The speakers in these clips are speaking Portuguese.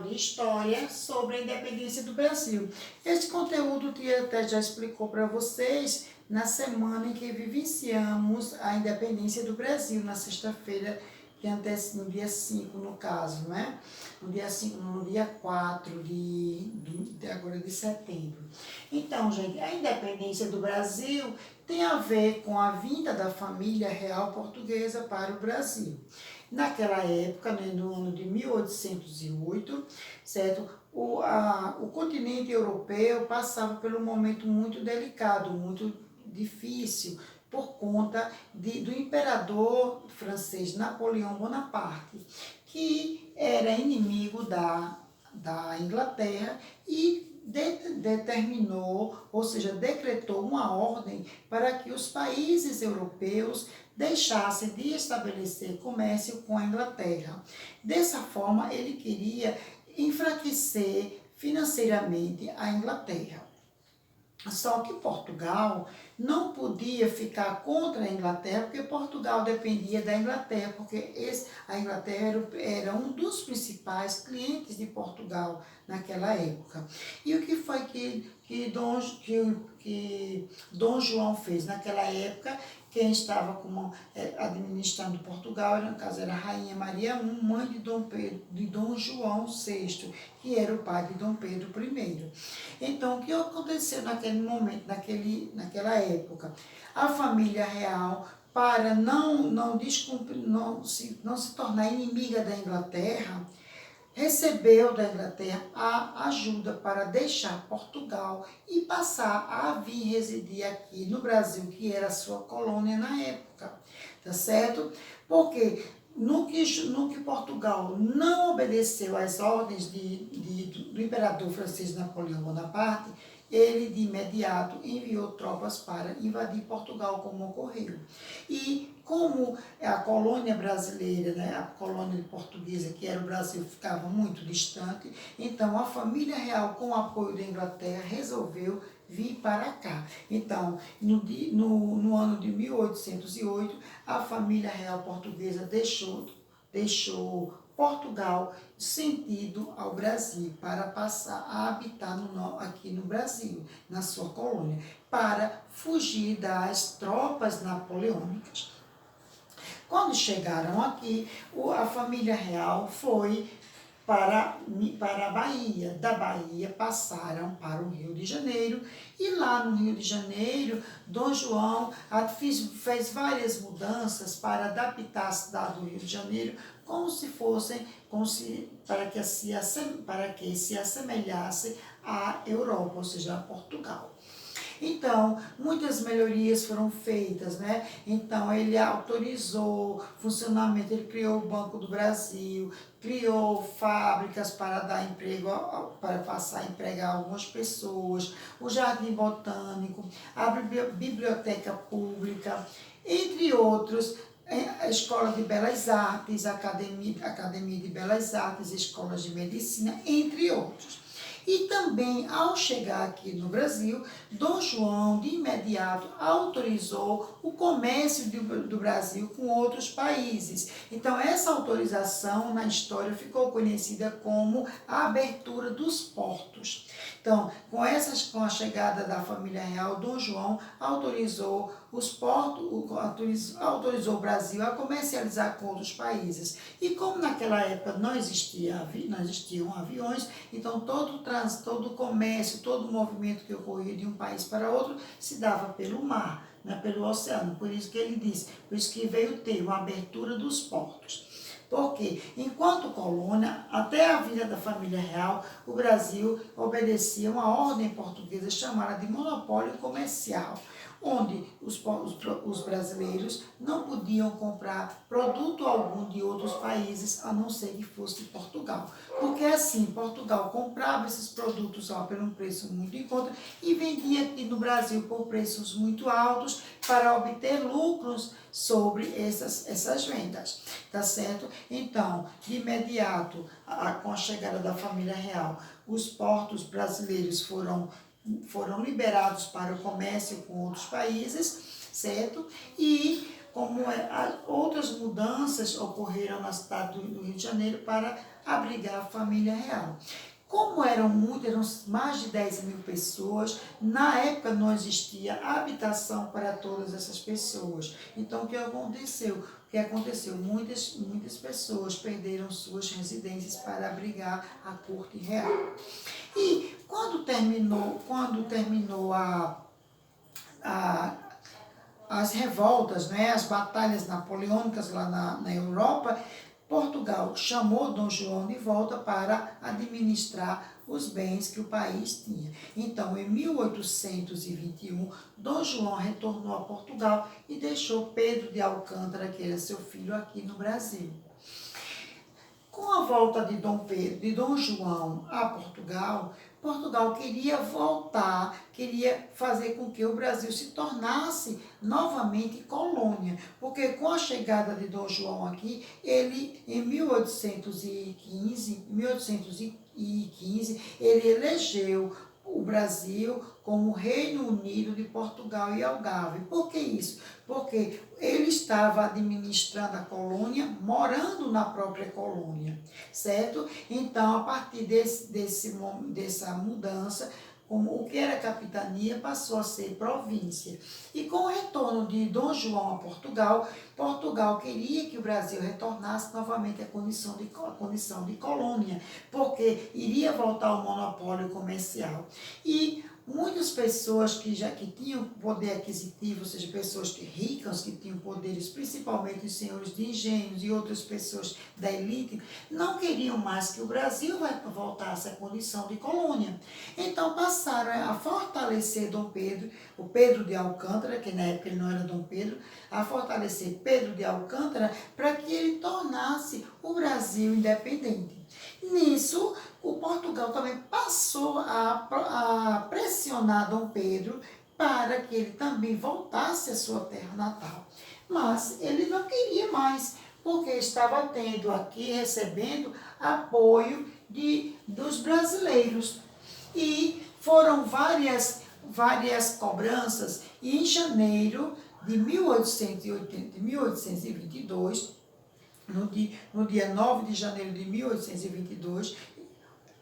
de História sobre a independência do Brasil. Este conteúdo Tia até já explicou para vocês na semana em que vivenciamos a independência do Brasil, na sexta-feira, que antecede, no dia 5, no caso, né? No dia 5, no dia 4 agora de setembro. Então, gente, a independência do Brasil tem a ver com a vinda da família real portuguesa para o Brasil. Naquela época, né, no ano de 1808, certo? O continente europeu passava por um momento muito delicado, muito difícil, por conta do imperador francês Napoleão Bonaparte, que era inimigo da Inglaterra e determinou, ou seja, decretou uma ordem para que os países europeus deixassem de estabelecer comércio com a Inglaterra. Dessa forma, ele queria enfraquecer financeiramente a Inglaterra. Só que Portugal não podia ficar contra a Inglaterra, porque Portugal dependia da Inglaterra, porque a Inglaterra era um dos principais clientes de Portugal naquela época. E o que foi que Dom João fez naquela época? Quem estava administrando Portugal, no caso era a Rainha Maria I, mãe de Dom João VI, que era o pai de Dom Pedro I. Então, o que aconteceu naquele momento, naquela época? A família real, para não se tornar inimiga da Inglaterra, recebeu da Inglaterra a ajuda para deixar Portugal e passar a vir residir aqui no Brasil, que era a sua colônia na época, tá certo? Porque no que Portugal não obedeceu às ordens do imperador francês Napoleão Bonaparte, ele de imediato enviou tropas para invadir Portugal, como ocorreu. E como a colônia brasileira, né, a colônia portuguesa, que era o Brasil, ficava muito distante, então a família real, com o apoio da Inglaterra, resolveu vir para cá. Então, no ano de 1808, a família real portuguesa deixou Portugal sentido ao Brasil, para passar a habitar aqui no Brasil, na sua colônia, para fugir das tropas napoleônicas. Quando chegaram aqui, a família real foi para a Bahia. Da Bahia passaram para o Rio de Janeiro e lá no Rio de Janeiro, Dom João fez várias mudanças para adaptar a cidade do Rio de Janeiro para que se assemelhasse à Europa, ou seja, a Portugal. Então, muitas melhorias foram feitas, né? Então, ele autorizou funcionamento, ele criou o Banco do Brasil, criou fábricas para dar emprego, para passar a empregar algumas pessoas, o Jardim Botânico, a Biblioteca Pública, entre outros, a Escola de Belas Artes, a Academia de Belas Artes, escolas de medicina, entre outros. E também, ao chegar aqui no Brasil, Dom João, de imediato, autorizou o comércio do Brasil com outros países. Então, essa autorização, na história, ficou conhecida como a abertura dos portos. Então, com a chegada da família real, Dom João autorizou os portos, autorizou o Brasil a comercializar com outros países. E como naquela época não existiam aviões, então todo o trânsito, todo o comércio, todo o movimento que ocorria de um país para outro se dava pelo mar, né, pelo oceano. Por isso que ele disse, por isso que veio ter uma abertura dos portos. Porque, enquanto colônia, até a vinda da família real, o Brasil obedecia uma ordem portuguesa chamada de monopólio comercial, onde os brasileiros não podiam comprar produto algum de outros países, a não ser que fosse de Portugal. Porque assim, Portugal comprava esses produtos por um preço muito em conta e vendia aqui no Brasil por preços muito altos para obter lucros sobre essas vendas, tá certo? Então, de imediato, com a chegada da família real, os portos brasileiros foram liberados para o comércio com outros países, certo? E como outras mudanças ocorreram na cidade do Rio de Janeiro para abrigar a família real. Como eram mais de 10 mil pessoas, na época não existia habitação para todas essas pessoas. Então, o que aconteceu? Muitas pessoas perderam suas residências para abrigar a corte real. E quando terminou as revoltas, né, as batalhas napoleônicas lá na Europa, Portugal chamou Dom João de volta para administrar os bens que o país tinha. Então, em 1821, Dom João retornou a Portugal e deixou Pedro de Alcântara, que era seu filho, aqui no Brasil. Com a volta de Dom João a Portugal, Portugal queria voltar, queria fazer com que o Brasil se tornasse novamente colônia, porque com a chegada de Dom João aqui, ele em 1815, ele elegeu o Brasil como Reino Unido de Portugal e Algarve. Por que isso? Porque ele estava administrando a colônia, morando na própria colônia, certo? Então, a partir dessa mudança, como o que era capitania passou a ser província. E com o retorno de Dom João a Portugal, Portugal queria que o Brasil retornasse novamente à condição de colônia, porque iria voltar ao monopólio comercial. E muitas pessoas que tinham poder aquisitivo, ou seja, pessoas ricas que tinham poderes, principalmente os senhores de engenhos e outras pessoas da elite, não queriam mais que o Brasil voltasse à condição de colônia. Então passaram a fortalecer Dom Pedro, o Pedro de Alcântara, que na época ele não era Dom Pedro, a fortalecer Pedro de Alcântara para que ele tornasse o Brasil independente. Nisso, o Portugal também passou a pressionar Dom Pedro para que ele também voltasse à sua terra natal. Mas ele não queria mais, porque estava tendo aqui, recebendo apoio dos brasileiros. E foram várias cobranças, e em janeiro de 1822, no dia 9 de janeiro de 1822,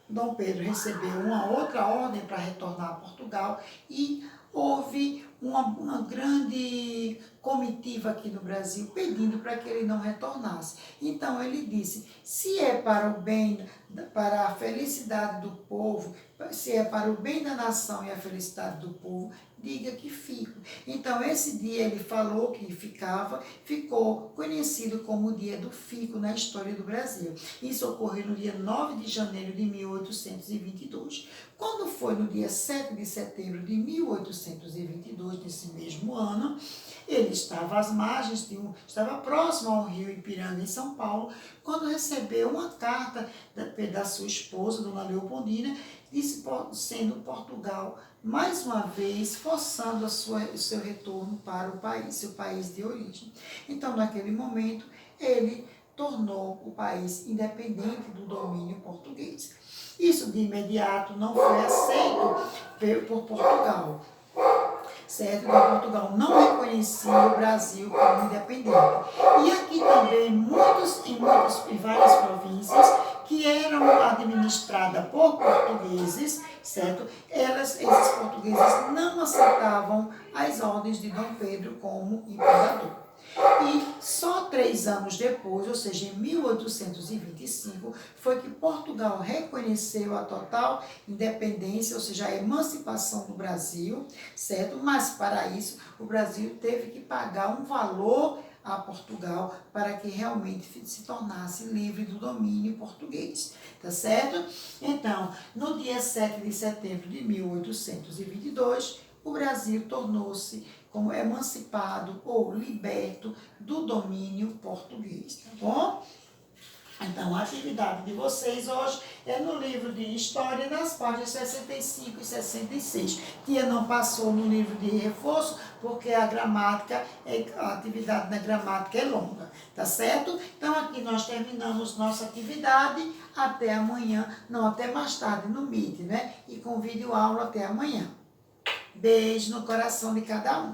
Dom Pedro recebeu uma outra ordem para retornar a Portugal e houve uma grande comitiva aqui no Brasil pedindo para que ele não retornasse. Então ele disse, se é para o bem, para a felicidade do povo, se é para o bem da nação e a felicidade do povo, diga que fico. Então esse dia ele falou que ficou conhecido como o dia do fico na história do Brasil. Isso ocorreu no dia 9 de janeiro de 1822. Quando foi no dia 7 de setembro de 1822, desse mesmo ano, ele estava às margens, estava próximo ao rio Ipiranga, em São Paulo, quando recebeu uma carta da sua esposa, Dona Leopoldina, sendo Portugal, mais uma vez, forçando o seu retorno para seu país de origem. Então, naquele momento, ele tornou o país independente do domínio português. Isso, de imediato, não foi aceito por Portugal, certo? Então, Portugal não reconhecia o Brasil como independente. E aqui também, em várias províncias que eram administradas por portugueses, certo? Esses portugueses não aceitavam as ordens de Dom Pedro como imperador. E só 3 anos depois, ou seja, em 1825, foi que Portugal reconheceu a total independência, ou seja, a emancipação do Brasil, certo? Mas para isso, o Brasil teve que pagar um valor a Portugal para que realmente se tornasse livre do domínio português, tá certo? Então, no dia 7 de setembro de 1822, o Brasil tornou-se como emancipado ou liberto do domínio português, tá bom? Então, a atividade de vocês hoje é no livro de História, nas páginas 65 e 66. Tia não passou no livro de reforço, porque a atividade na gramática é longa, tá certo? Então, aqui nós terminamos nossa atividade. Até amanhã, não, até mais tarde no Meet, né? E com vídeo aula até amanhã. Beijo no coração de cada um.